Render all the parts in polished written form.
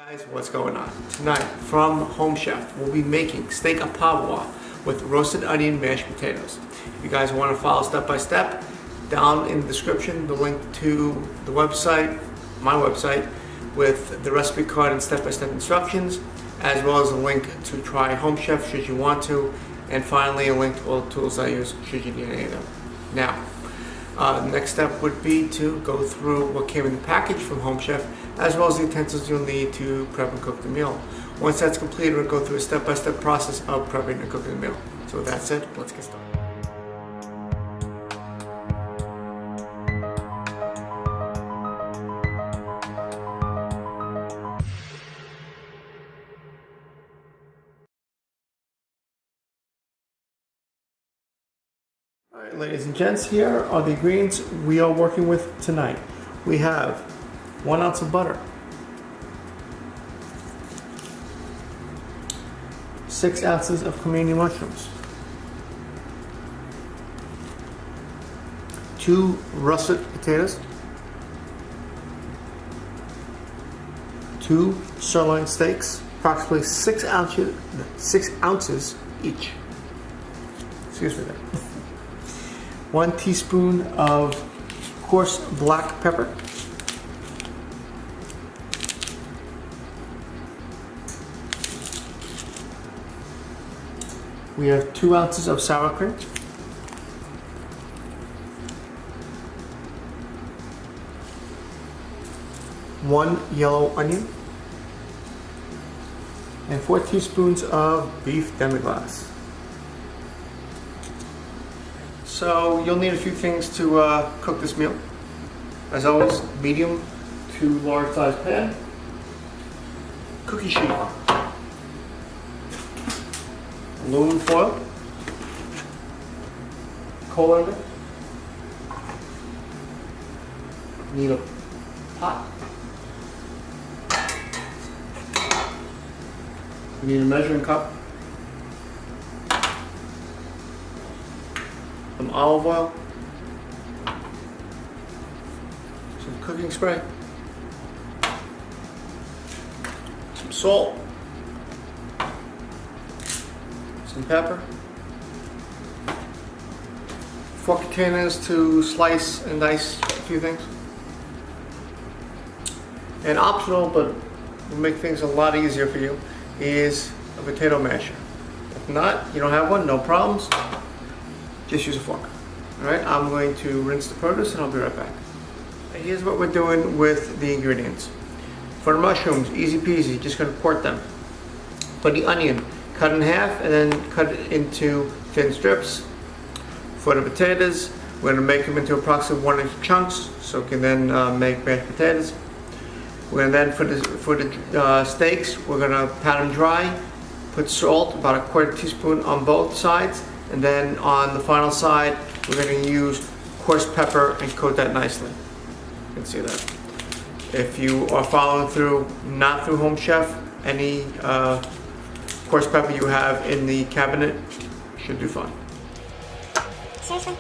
Guys, what's going on? Tonight from Home Chef, we'll be making steak à poivre with roasted onion mashed potatoes. If you guys want to follow step by step, down in the description the link to the website, my website, with the recipe card and step-by-step instructions, as well as a link to try Home Chef should you want to, and finally a link to all the tools I use should you need any of them. Now, the next step would be to go through what came in the package from Home Chef, as well as the utensils you'll need to prep and cook the meal. Once that's completed, we'll go through a step-by-step process of prepping and cooking the meal. So with that said, let's get started. All right, ladies and gents, here are the ingredients we are working with tonight. We have 1 ounce of butter, 6 ounces of cremini mushrooms, 2 russet potatoes, 2 sirloin steaks, approximately 6 ounces each. Excuse me there. 1 teaspoon of coarse black pepper, we have 2 ounces of sour cream, 1 yellow onion, and 4 teaspoons of beef demi-glace. So you'll need a few things to cook this meal. As always, medium to large size pan, cookie sheet, aluminum foil, colander, need a pot, we need a measuring cup, some olive oil, some cooking spray, some salt, some pepper, 4 containers to slice and dice a few things, and optional but will make things a lot easier for you is a potato masher. If not, you don't have one, no problems, just use a fork. Alright, I'm going to rinse the produce and I'll be right back. Here's what we're doing with the ingredients. For the mushrooms, easy peasy, just going to quart them. For the onion, cut in half and then cut it into thin strips. For the potatoes, we're going to make them into approximately 1-inch chunks so we can then make mashed potatoes. We're going to then, for the steaks, we're going to pat them dry, put salt, about 1/4 teaspoon on both sides, and then on the final side, we're going to use coarse pepper and coat that nicely. You can see that. If you are following through, not through Home Chef, any coarse pepper you have in the cabinet should do fine. Seriously?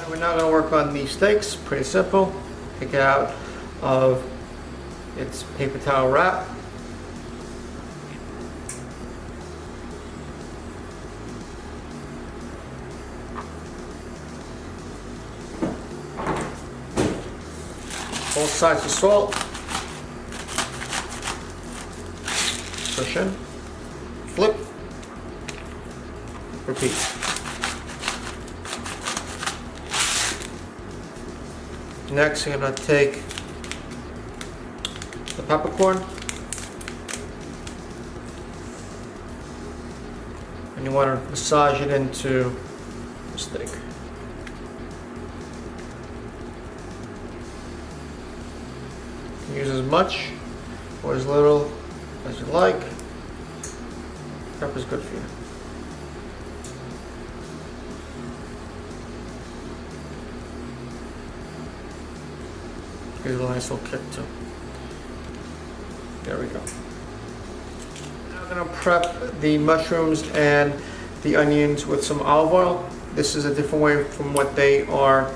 We're now going to work on the steaks. Pretty simple. Take it out of its paper towel wrap. Both sides of salt. Push in. Flip. Repeat. Next, you're going to take the peppercorn and you want to massage it into the steak. You can use as much or as little as you like. Pepper's good for you. Gives it a nice little kick too. There we go. Now I'm going to prep the mushrooms and the onions with some olive oil. This is a different way from what they are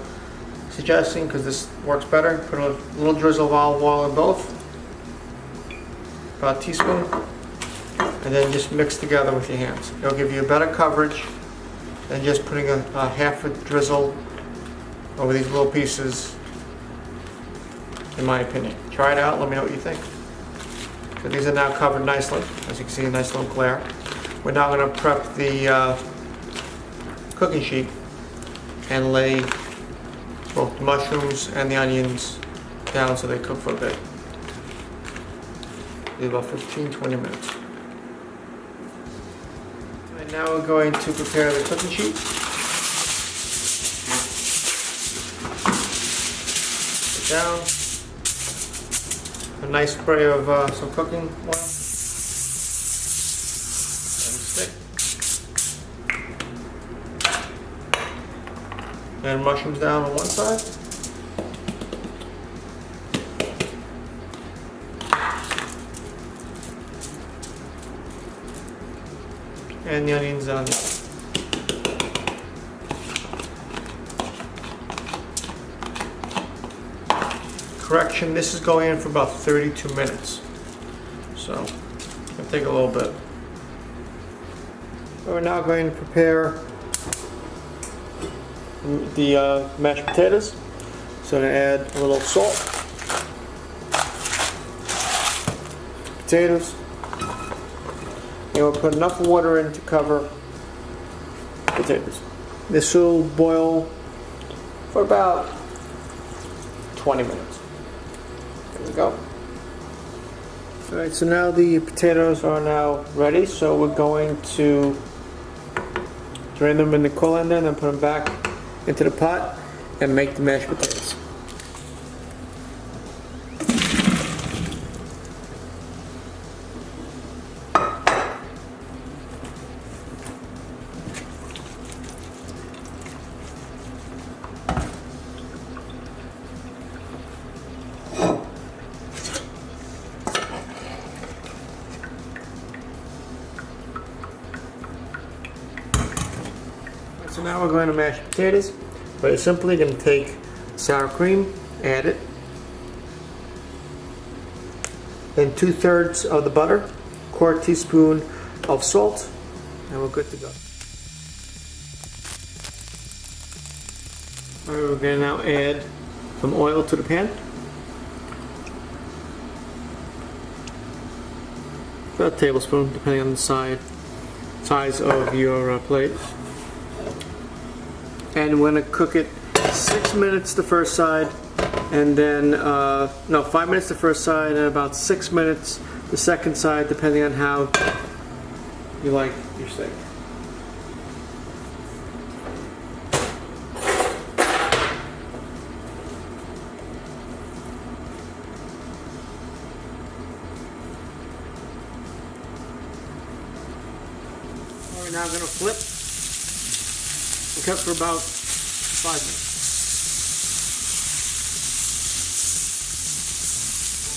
suggesting because this works better. Put a little drizzle of olive oil in both, about a teaspoon, and then just mix together with your hands. It'll give you a better coverage than just putting a half a drizzle over these little pieces, in my opinion. Try it out, let me know what you think. So these are now covered nicely. As you can see, a nice little glare. We're now going to prep the cooking sheet and lay both the mushrooms and the onions down so they cook for a bit. Leave about 15-20 minutes. And now we're going to prepare the cooking sheet. Put it down. A nice spray of some cooking oil. And stick. And mushrooms down on one side. And the onions on the other. Correction, this is going in for about 32 minutes. So, it'll take a little bit. We're now going to prepare the mashed potatoes. So I'm going to add a little salt, potatoes, and we'll put enough water in to cover potatoes. This will boil for about 20 minutes. There we go. Alright, so now the potatoes are now ready, so we're going to drain them in the colander and then put them back into the pot and make the mashed potatoes. So now we're going to mash potatoes. Very simply, going to take sour cream, add it, then 2/3 of the butter, 1/4 teaspoon of salt, and we're good to go. Alright, we're going to now add some oil to the pan. About a tablespoon, depending on the size of your plate. And we're going to cook it 6 minutes the first side, and then, 5 minutes the first side, and about 6 minutes the second side, depending on how you like your steak. We're now going to flip. Cook for about 5 minutes.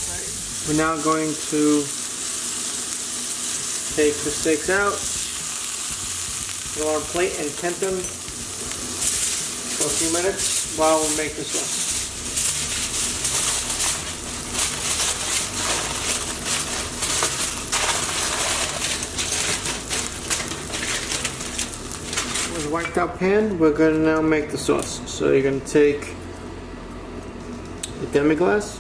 Right. We're now going to take the steaks out, put on a plate and tent them for a few minutes while we make the sauce. wiped out pan, we're gonna now make the sauce. So you're gonna take the demi-glace.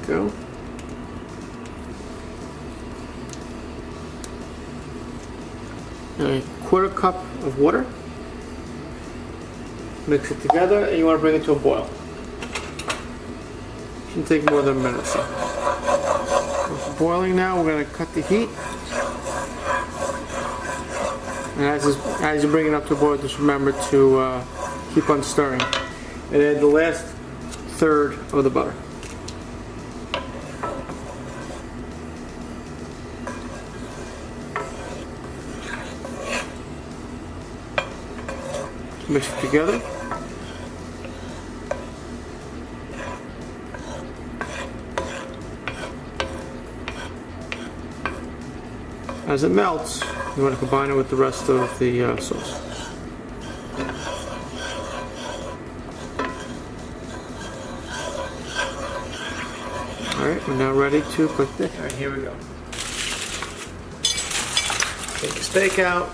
Go. And a quarter cup of water. Mix it together, and you want to bring it to a boil. Shouldn't take more than a minute or so. It's boiling now. We're going to cut the heat. And as you bring it up to a boil, just remember to keep on stirring. And add the last third of the butter. Mix it together. As it melts, you want to combine it with the rest of the sauce. Alright, we're now ready to cook this. Alright, here we go. Take the steak out.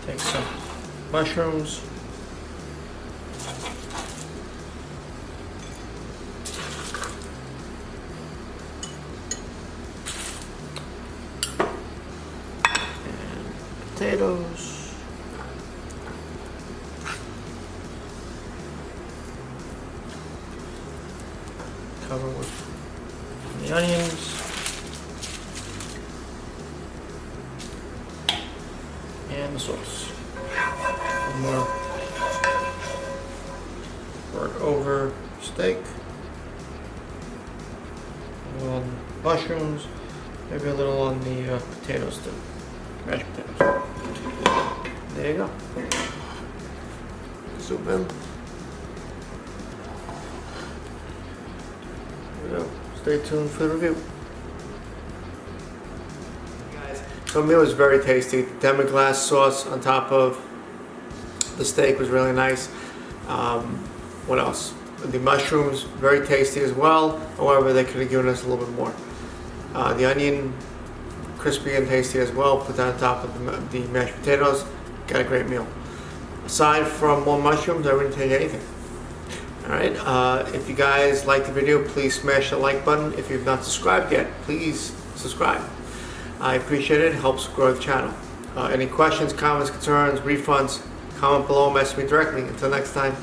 Take some mushrooms. And potatoes. Cover with the onions. And the sauce. One more burnt over steak. A little on mushrooms. Maybe a little on the potatoes too. Mashed potatoes. There you go. Zoom in. There we go. Stay tuned for the review. So the meal was very tasty. The demi-glace sauce on top of the steak was really nice. What else? The mushrooms, very tasty as well. However, they could have given us a little bit more. The onion, crispy and tasty as well. Put that on top of the mashed potatoes. Got a great meal. Aside from more mushrooms, I wouldn't take anything. Alright, if you guys liked the video, please smash the like button. If you've not subscribed yet, please subscribe. I appreciate it. It helps grow the channel. Any questions, comments, concerns, refunds, comment below, message me directly. Until next time.